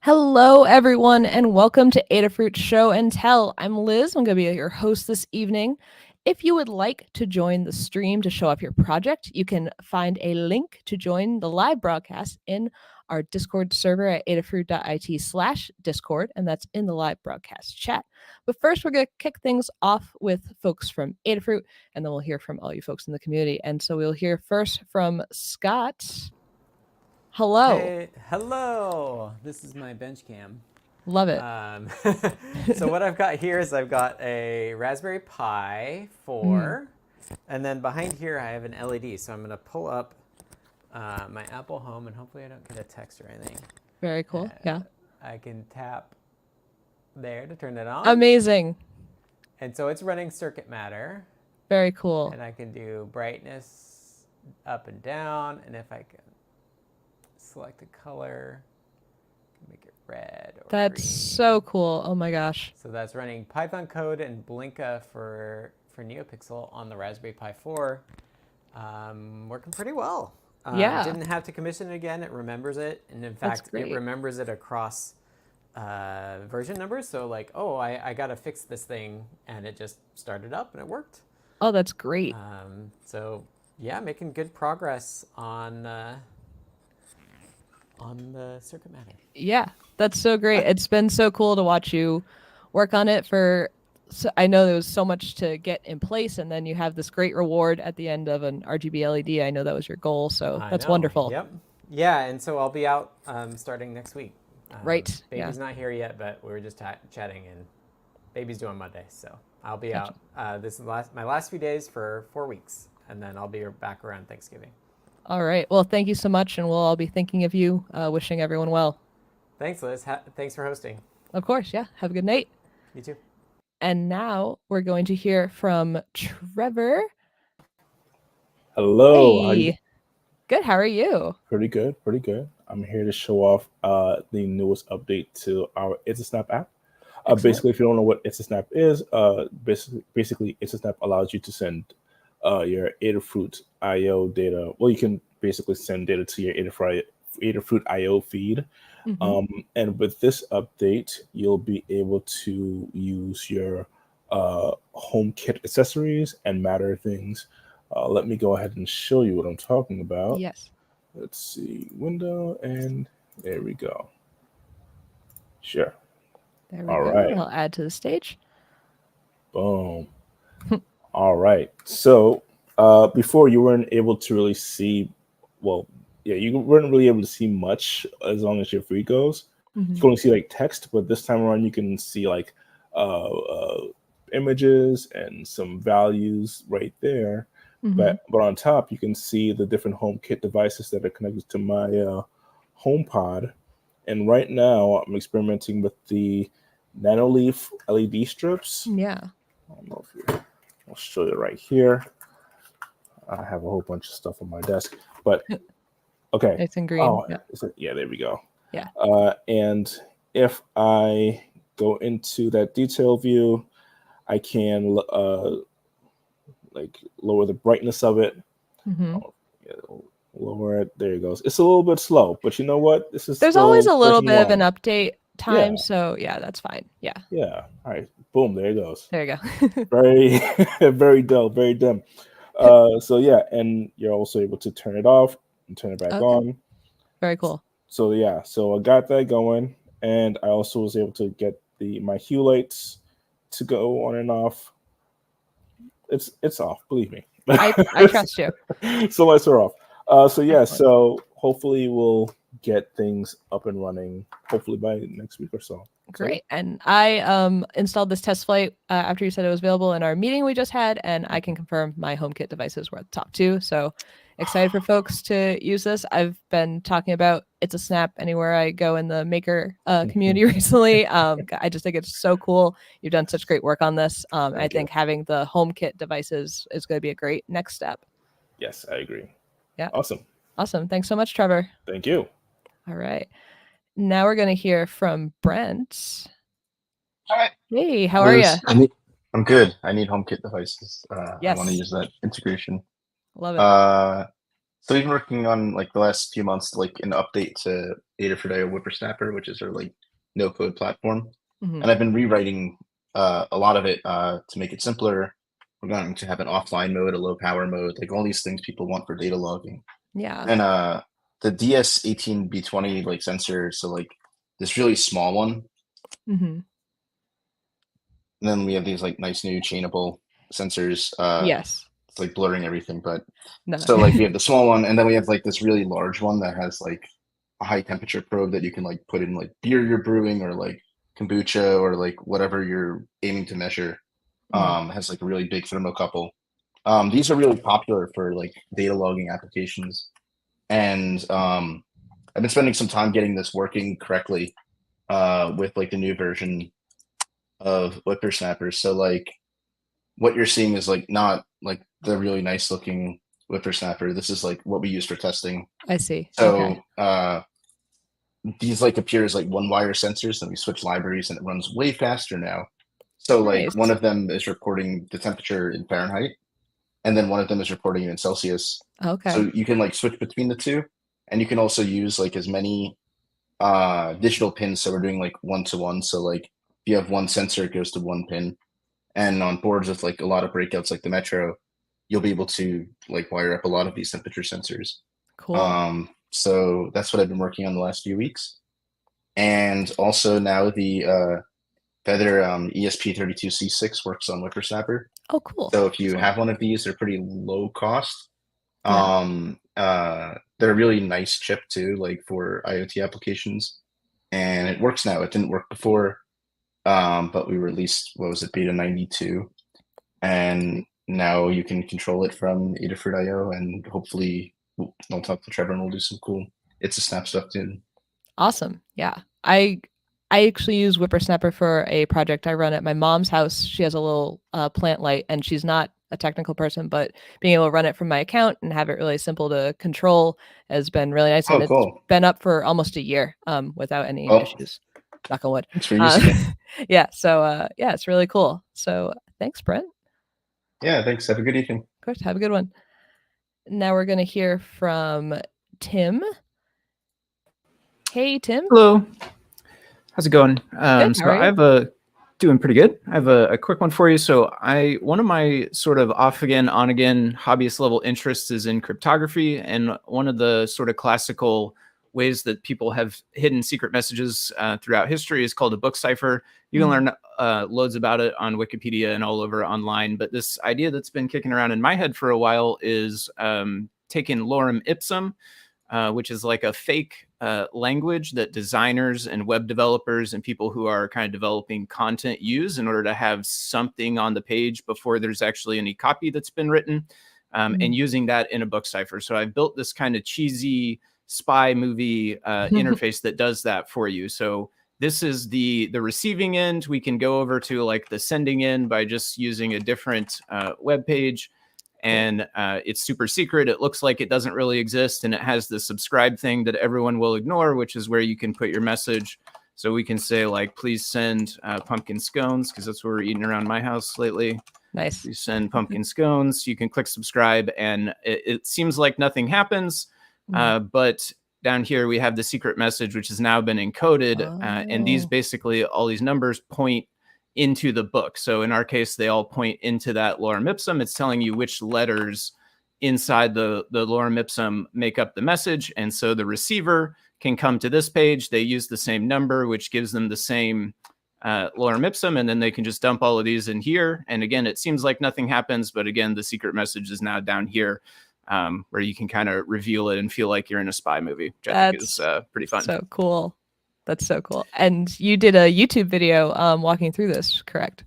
Hello, everyone, and welcome to Adafruit Show and Tell. I'm Liz. I'm going to be your host this evening. If you would like to join the stream to show off your project, you can find a link to join the live broadcast in our Discord server at adafruit.it/discord, and that's in the live broadcast chat. But first, we're going to kick things off with folks from Adafruit, and then we'll hear from all you folks in the community. And so we'll hear first from Scott. Hello. Hey, hello. This is my bench cam. Love it. So what I've got here is I've got a Raspberry Pi 4, and then behind here I have an LED. So I'm going to pull up my Apple Home, and hopefully I don't get a text or anything. Very cool. Yeah. I can tap there to turn it on. Amazing. And so it's running Circuit Matter. Very cool. And I can do brightness up and down, and if I can select a color, make it red or That's green. so cool. Oh my gosh. So that's running Python code and Blinka for NeoPixel on the Raspberry Pi 4. Working pretty well. Yeah. Didn't have to commission it again. It remembers it. And in fact, it remembers it across version numbers. So like, oh, I got to fix this thing. And it just started up and it worked. Oh, that's great. So yeah, making good progress on the Circuit Matter. Yeah, that's so great. It's been so cool to watch you work on it I know there was so much to get in place, and then you have this great reward at the end of an RGB LED. I know that was your goal, so that's wonderful. Yep. Yeah, and so I'll be out starting next week. Right. Baby's not here yet, but we were just chatting, and baby's due on Monday, so I'll be out. This is my last few days for 4 weeks, and then I'll be back around Thanksgiving. All right. Well, thank you so much, and we'll all be thinking of you, wishing everyone well. Thanks, Liz. Thanks for hosting. Of course, yeah. Have a good night. You too. And now we're going to hear from Trevor. Hello. Hey. Good. How are you? Pretty good. Pretty good. I'm here to show off the newest update to our itsaSNAP app. Basically, if you don't know what itsaSNAP is, basically itsaSNAP allows you to send your Adafruit IO data. Well, you can basically send data to your Adafruit IO feed. And with this update, you'll be able to use your HomeKit accessories and Matter things. Let me go ahead and show you what I'm talking about. Yes. Let's see, window, and there we go. Sure. There we go. Right. I'll add to the stage. Boom. All right. So before you weren't able to really see, you weren't really able to see much as long as your feed goes. You can only see like text, but this time around you can see like images and some values right there. But on top you can see the different HomeKit devices that are connected to my HomePod. And right now I'm experimenting with the Nanoleaf LED strips. Yeah. I don't know if I'll show you right here. I have a whole bunch of stuff on my desk, but okay. It's in green. Oh, yeah, there we go. Yeah. And if I go into that detail view, I can like lower the brightness of it. Lower it. There it goes. It's a little bit slow, but you know what? There's always a little bit of an update time, so yeah, that's fine. Yeah. Yeah. All right. Boom. There it goes. There you go. Very, very dull. Very dim. So yeah, and you're also able to turn it off and turn it back on. Very cool. So yeah, so I got that going, and I also was able to get my hue lights to go on and off. It's off, believe me. I trust you. So lights are off. So yeah, so hopefully we'll get things up and running. Hopefully by next week or so. Great. And I installed this test flight after you said it was available in our meeting we just had, and I can confirm my HomeKit devices were at the top too. So excited for folks to use this. I've been talking about itsaSNAP anywhere I go in the Maker community recently. I just think it's so cool. You've done such great work on this. I think having the HomeKit devices is going to be a great next step. Yes, I agree. Yeah. Awesome. Awesome. Thanks so much, Trevor. Thank you. All right. Now we're going to hear from Brent. Hi. Hey, how are you? I'm good. I need HomeKit devices. Yes. I want to use that integration. Love it. So we've been working on like the last few months, like an update to Adafruit IO WipperSnapper, which is our like no code platform. Mhm. And I've been rewriting a lot of it to make it simpler. We're going to have an offline mode, a low power mode, like all these things people want for data logging. Yeah. And the DS18B20 like sensor, so like this really small one. Hmm. And then we have these like nice new chainable sensors. Yes. It's like blurring everything, but No. so like we have the small one, and then we have like this really large one that has like a high temperature probe that you can like put in like beer you're brewing or like kombucha or like whatever you're aiming to measure. Has like a really big thermocouple. These are really popular for like data logging applications, and I've been spending some time getting this working correctly with like the new version of WipperSnapper. So like what you're seeing is like not like the really nice looking WipperSnapper. This is like what we use for testing. I see. So Okay. these like appear as like one wire sensors, and we switch libraries and it runs way faster now. So like Nice. one of them is recording the temperature in Fahrenheit, and then one of them is recording it in Celsius. Okay. So you can like switch between the two, and you can also use like as many digital pins. So we're doing like 1-to-1. So like if you have one sensor, it goes to one pin. And on boards with like a lot of breakouts like the Metro, you'll be able to like wire up a lot of these temperature sensors. Cool. So that's what I've been working on the last few weeks. And also now the Feather ESP32C6 works on WipperSnapper. Oh, cool. So if you Cool. have one of these, they're pretty low cost. Yeah. They're a really nice chip too, like for IoT applications. And it works now. It didn't work before. But we released, what was it, beta 92, and now you can control it from Adafruit IO, and hopefully I'll talk to Trevor and we'll do some cool itsaSNAP stuff too. Awesome. Yeah. I actually use WipperSnapper for a project I run at my mom's house. She has a little plant light, and she's not a technical person, but being able to run it from my account and have it really simple to control has been really nice. And Oh, cool. It's been up for almost a year without any issues. Knock on wood. Thanks for using it. Yeah. So yeah, it's really cool. So thanks, Brent. Yeah, thanks. Have a good evening. Of course. Have a good one. Now we're going to hear from Tim. Hey, Tim. Hello. How's it going? Good, So how are I have doing pretty good. I have a quick one for you. So one of my sort of off again, on again hobbyist level interests is in cryptography. And one of the sort of classical ways that people have hidden secret messages throughout history is called a book cipher. You can learn loads about it on Wikipedia and all over online. But this idea that's been kicking around in my head for a while is taking Lorem ipsum, which is like a fake language that designers and web developers and people who are kind of developing content use in order to have something on the page before there's actually any copy that's been written, and using that in a book cipher. So I've built this kind of cheesy spy movie interface that does that for you. So this is the receiving end. We can go over to like the sending end by just using a different web page. And it's super secret. It looks like it doesn't really exist. And it has the subscribe thing that everyone will ignore, which is where you can put your message. So we can say like, please send pumpkin scones, because that's what we're eating around my house lately. Nice. You send pumpkin scones. You can click subscribe, and it seems like nothing happens. But down here, we have the secret message, which has now been encoded. And these basically, all these numbers point into the book. So in our case, they all point into that lorem ipsum. It's telling you which letters inside the lorem ipsum make up the message. And so the receiver can come to this page. They use the same number, which gives them the same lorem ipsum. And then they can just dump all of these in here. And again, it seems like nothing happens. But again, the secret message is now down here, where you can kind of reveal it and feel like you're in a spy movie, which I think is pretty fun. So cool. That's so cool. And you did a YouTube video walking through this, correct?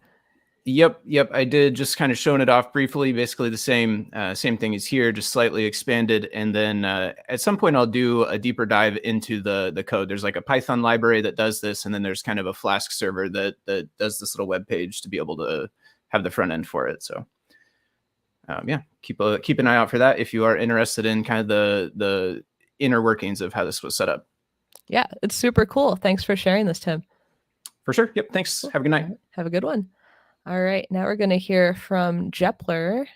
Yep. I did, just kind of showing it off briefly. Basically the same thing is here, just slightly expanded. And then at some point I'll do a deeper dive into the code. There's like a Python library that does this, and then there's kind of a Flask server that does this little web page to be able to have the front end for it. So yeah, keep an eye out for that if you are interested in kind of the inner workings of how this was set up. Yeah, it's super cool. Thanks for sharing this, Tim. For sure. Yep. Thanks. Have a good night. Have a good one. All right. Now we're going to hear from Jepler.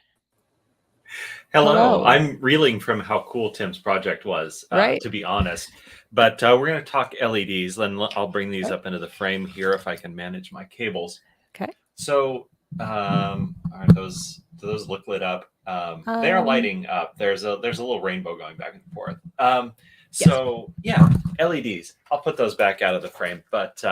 Hello. I'm reeling from how cool Tim's project was, Right. to be honest. But we're going to talk LEDs. Then I'll bring these up into the frame here if I can manage my cables. Okay. So do those look lit up? They are lighting up. There's a little rainbow going back and forth. So yeah, LEDs. I'll put those back out of the frame. But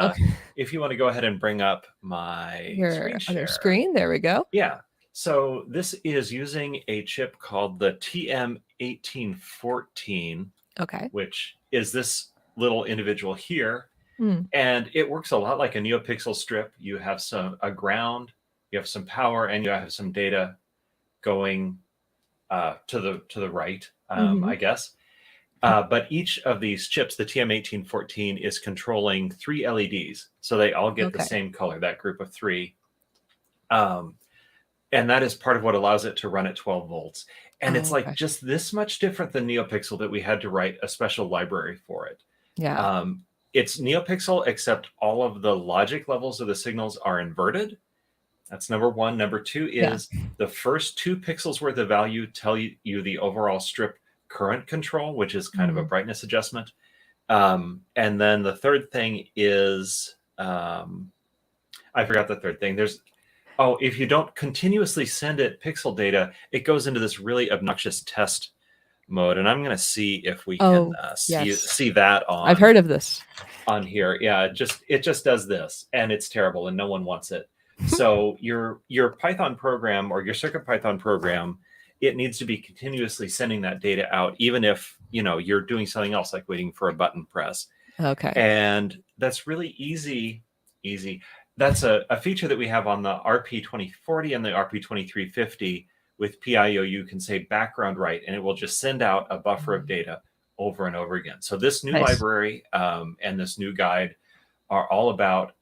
if you want to go ahead and bring up my Your screen other share. screen, there we go. Yeah. So this is using a chip called the TM1814, Okay. which is this little individual here. Hmm. And it works a lot like a NeoPixel strip. You have a ground, you have some power, and you have some data going to the right, I guess. But each of these chips, the TM1814, is controlling 3 LEDs. So they all get the same color, that group of 3. And that is part of what allows it to run at 12 volts. And it's like just this much different than NeoPixel that we had to write a special library for it. Yeah. It's NeoPixel, except all of the logic levels of the signals are inverted. That's number 1. Number 2 is the first 2 pixels worth of value tell you the overall strip current control, which is kind of a brightness adjustment. And then the third thing is, I forgot the third thing. If you don't continuously send it pixel data, it goes into this really obnoxious test mode. And I'm going to see if we can see that on. I've heard of this. On here. Yeah, it just does this, and it's terrible, and no one wants it. So your Python program or your CircuitPython program, it needs to be continuously sending that data out, even if you're doing something else like waiting for a button press. Okay. And that's really easy. That's a feature that we have on the RP2040 and the RP2350. With PIO, you can say background write, and it will just send out a buffer of data over and over again. So this new library and this new guide are all about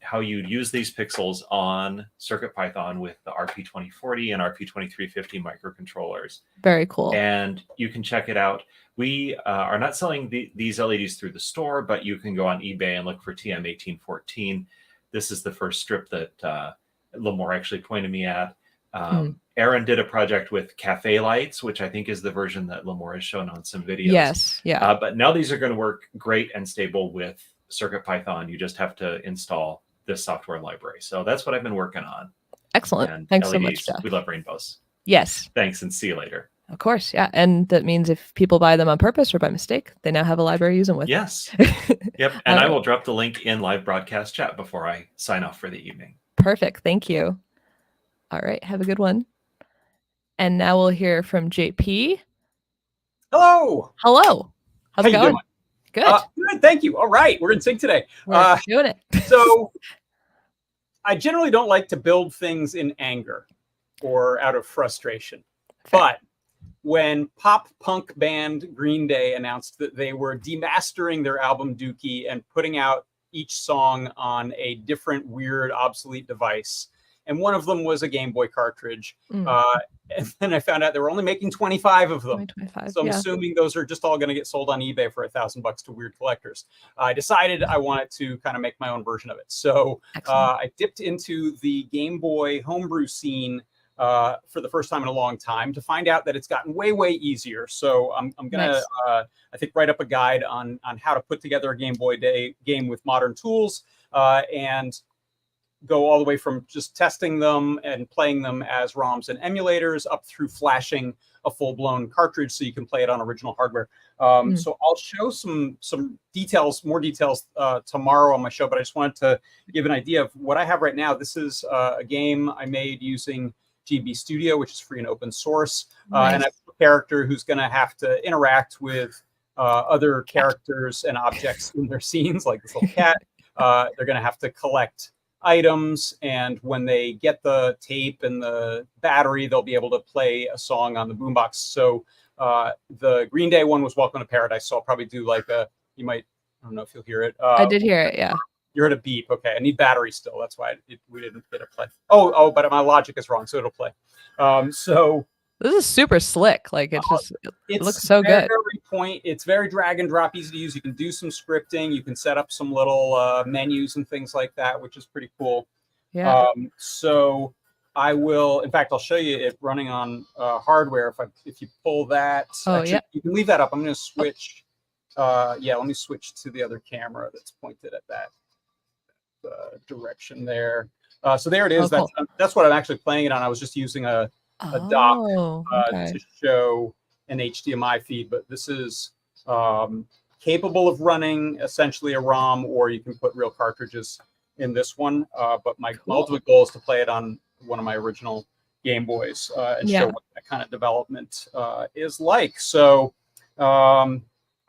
how you use these pixels on CircuitPython with the RP2040 and RP2350 microcontrollers. Very cool. And you can check it out. We are not selling these LEDs through the store, but you can go on eBay and look for TM1814. This is the first strip that Lamore actually pointed me at. Aaron did a project with cafe lights, which I think is the version that Lamore has shown on some videos. Yes, yeah. But now these are going to work great and stable with CircuitPython. You just have to install this software library. So that's what I've been working on. Excellent. And Thanks LEDs, so much, Jeff. we love rainbows. Yes. Thanks, and see you later. Of course, yeah. And that means if people buy them on purpose or by mistake, they now have a library to use them with. Yes. Yep. And I will drop the link in live broadcast chat before I sign off for the evening. Perfect. Thank you. All right. Have a good one. And now we'll hear from JP. Hello. Hello. How's it going? Doing? Good. Good. Thank you. All right. We're in sync today. We're doing it. So I generally don't like to build things in anger or out of frustration. Fair. But when pop punk band Green Day announced that they were demastering their album Dookie and putting out each song on a different, weird, obsolete device, and one of them was a Game Boy cartridge, and then I found out they were only making 25 of them. 25, so I'm assuming those are just all going to get sold on eBay for $1,000 to weird collectors. I decided I wanted to kind of make my own version of it. So I dipped into the Game Boy homebrew scene for the first time in a long time to find out that it's gotten way, way easier. So I'm going to, I think, write up a guide on how to put together a Game Boy game with modern tools and go all the way from just testing them and playing them as ROMs and emulators up through flashing a full-blown cartridge so you can play it on original hardware. So I'll show some details, more details tomorrow on my show, but I just wanted to give an idea of what I have right now. This is a game I made using GB Studio, which is free and open source. And I have a character who's going to have to interact with other characters and objects in their scenes, like this little cat. They're going to have to collect items, and when they get the tape and the battery, they'll be able to play a song on the boombox. So the Green Day one was Welcome to Paradise, so I'll probably do like you might, I don't know if you'll hear it. I did hear it, yeah. You heard a beep. Okay, I need battery still. That's why we didn't get it play. Oh, but my logic is wrong, so it'll play. So this is super slick. Like it looks so good. It's very drag and drop, easy to use. You can do some scripting. You can set up some little menus and things like that, which is pretty cool. Yeah. So I will, in fact, I'll show you it running on hardware. If you pull that, actually, you can leave that up. I'm going to switch. Yeah, let me switch to the other camera that's pointed at that direction there. So there it is. Oh, cool. That's what I'm actually playing it on. I was just using a dock to show an HDMI feed, but this is capable of running essentially a ROM, or you can put real cartridges in this one. But my ultimate goal is to play it on one of my original Game Boys and show what that kind of development is like. So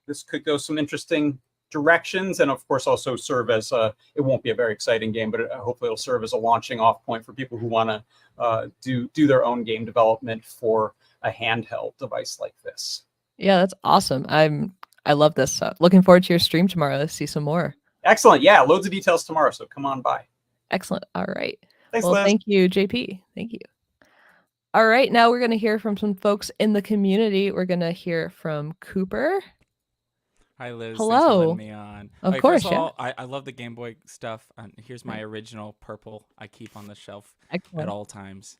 this could go some interesting directions, and of course also serve as it won't be a very exciting game, but hopefully it'll serve as a launching off point for people who want to do their own game development for a handheld device like this. Yeah, that's awesome. I love this. Looking forward to your stream tomorrow to see some more. Excellent. Yeah, loads of details tomorrow, so come on by. Excellent. All right. Thanks, well, Liz. Thank you, JP. Thank you. All right, now we're going to hear from some folks in the community. We're going to hear from Cooper. Hi, Liz. Hello. Thanks for letting me on. Of course, first of all, I love the Game Boy stuff. Here's my original purple I keep on the shelf at all times.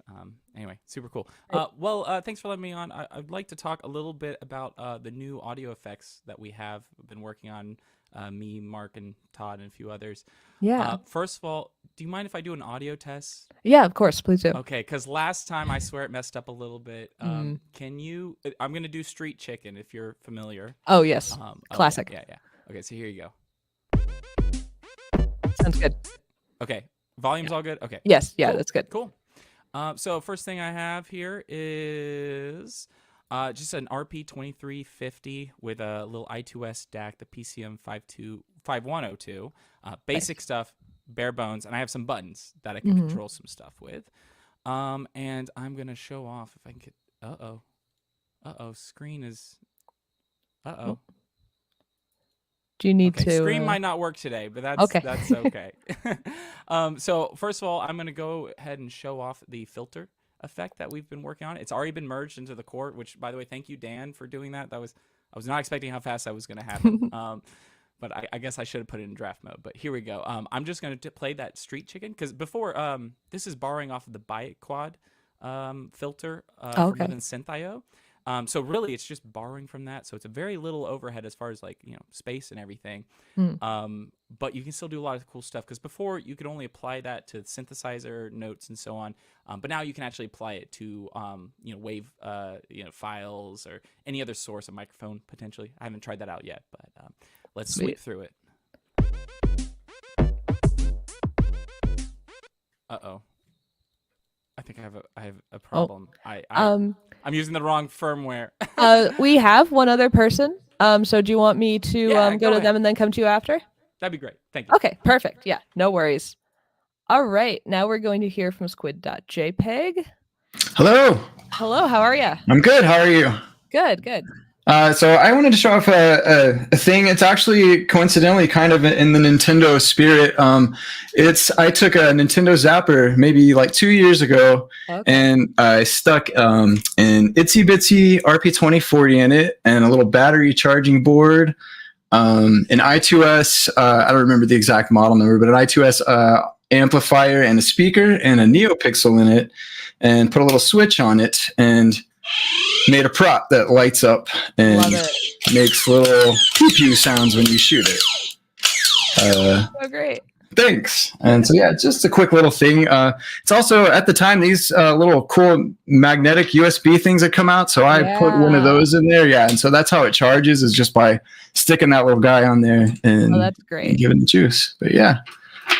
Anyway, super cool. Well, thanks for letting me on. I'd like to talk a little bit about the new audio effects that we have been working on, me, Mark, and Todd, and a few others. Yeah. First of all, do you mind if I do an audio test? Yeah, of course. Please do. Okay, because last time I swear it messed up a little bit. Can you? I'm going to do Street Chicken if you're familiar. Oh, yes. Classic. Okay, yeah. Okay, so here you go. Sounds good. Okay, volume's all good? Okay. Yes, yeah, cool. That's good. Cool. So first thing I have here is just an RP2040 with a little I2S DAC, the PCM 5102. Basic stuff, bare bones, and I have some buttons that I can control some stuff with. And I'm going to show off if I can get... Uh-oh, screen is... Uh-oh. Do you need to... Screen might not work today, but that's okay. That's okay. So first of all, I'm going to go ahead and show off the filter effect that we've been working on. It's already been merged into the core, which, by the way, thank you, Dan, for doing that. I was not expecting how fast that was going to happen. But I guess I should have put it in draft mode. But here we go. I'm just going to play that Street Chicken because before this is borrowing off of the Byte Quad filter from within Synth.io. So really, it's just borrowing from that. So it's a very little overhead as far as space and everything. But you can still do a lot of cool stuff because before you could only apply that to synthesizer notes and so on. But now you can actually apply it to wave files or any other source, a microphone potentially. I haven't tried that out yet, but let's sweep through it. Uh-oh. I think I have a problem. I'm using the wrong firmware. We have one other person. So do you want me to go to them and then come to you after? That'd be great. Thank you. Okay, perfect. Yeah, no worries. All right, now we're going to hear from squid.jpg. Hello. Hello, how are you? I'm good. How are you? Good, good. So I wanted to show off a thing. It's actually coincidentally kind of in the Nintendo spirit. I took a Nintendo Zapper maybe like 2 years ago, and I stuck an ItsyBitsy RP2040 in it, and a little battery charging board, an I2S. I don't remember the exact model number, but an I2S amplifier and a speaker and a NeoPixel in it, and put a little switch on it, and made a prop that lights up and makes little pew-pew sounds when you shoot it. Oh, great. Thanks. And so, yeah, just a quick little thing. It's also, at the time, these little cool magnetic USB things that come out. So I put one of those in there. Yeah. And so that's how it charges, is just by sticking that little guy on there and, that's great. And giving the juice. But yeah,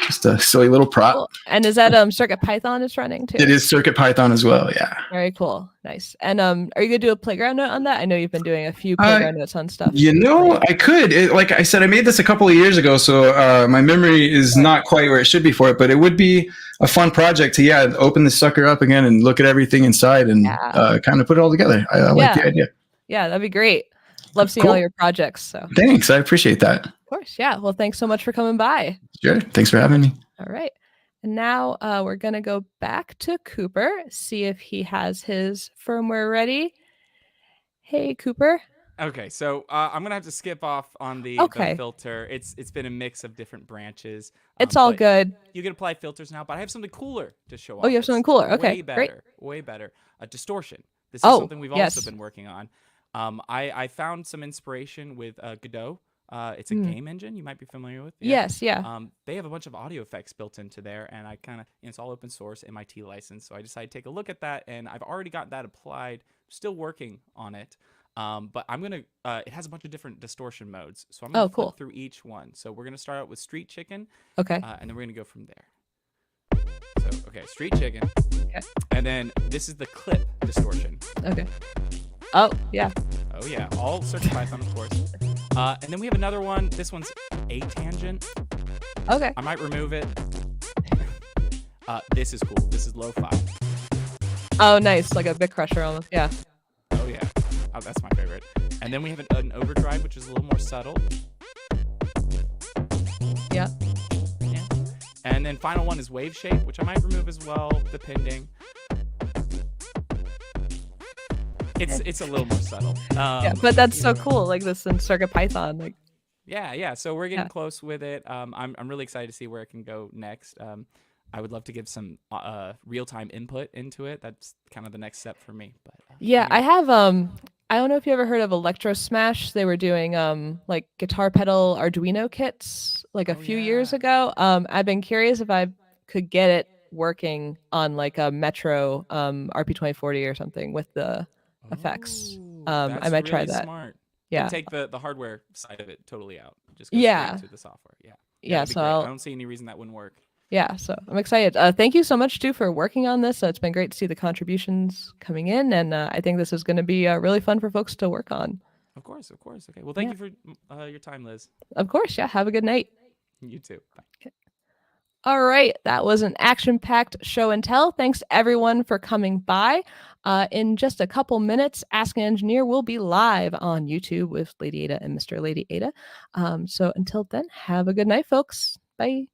just a silly little prop. Cool. And is that CircuitPython is running too? It is CircuitPython as well. Yeah. Very cool. Nice. And are you gonna do a playground note on that? I know you've been doing a few playground notes on stuff. I could. Like I said, I made this a couple of years ago, so my memory is not quite where it should be for it. But it would be a fun project to open the sucker up again and look at everything inside and kind of put it all together. I like the idea. Yeah, that'd be great. Love seeing all your projects. So thanks. I appreciate that. Of course. Yeah. Well, thanks so much for coming by. Sure. Thanks for having me. All right. And now we're going to go back to Cooper, see if he has his firmware ready. Hey, Cooper. Okay, so I'm gonna have to skip off on the filter. It's been a mix of different branches. It's all but good. You can apply filters now, but I have something cooler to show off. Oh, you have something cooler. Okay, way better, great. way better. Distortion. This is something we've also been working on. I found some inspiration with Godot. It's a game engine you might be familiar with. Yes, yeah. They have a bunch of audio effects built into there, and I kind of, it's all open source, MIT license. So I decided to take a look at that, and I've already got that applied. Still working on it. But I'm going to, it has a bunch of different distortion modes. So I'm going to flip through each one. So we're going to start out with Street Chicken. Okay. And then we're going to go from there. So, okay, Street Chicken. Okay. And then this is the clip distortion. Okay. Oh, yeah. Oh, yeah. All CircuitPython, of course. And then we have another one. This one's a tangent. Okay. I might remove it. This is cool. This is lo-fi. Oh, nice. Like a bit crusher almost. Yeah. Oh, yeah. Oh, that's my favorite. And then we have an overdrive, which is a little more subtle. Yeah. Yeah. And then final one is wave shape, which I might remove as well, depending. It's a little more subtle. Yeah, but that's so cool. Like this in CircuitPython. Like. Yeah. So we're getting close with it. I'm really excited to see where it can go next. I would love to give some real-time input into it. That's kind of the next step for me. But yeah, I have I don't know if you ever heard of Electro Smash. They were doing like guitar pedal Arduino kits like a few years ago. I've been curious if I could get it working on like a Metro RP2040 or something with the effects. I might really try that. Smart. Yeah. And take the hardware side of it totally out. Just go straight to the software. Yeah. So I don't see any reason that wouldn't work. Yeah, so I'm excited. Thank you so much, Stu, for working on this. It's been great to see the contributions coming in, and I think this is going to be really fun for folks to work on. Of course. Okay. Well, thank you for your time, Liz. Of course, yeah. Have a good night. You too. Bye. Okay. All right, that was an action-packed show and tell. Thanks everyone for coming by. In just a couple minutes, Ask an Engineer will be live on YouTube with Lady Ada and Mr. Lady Ada. So until then, have a good night, folks. Bye.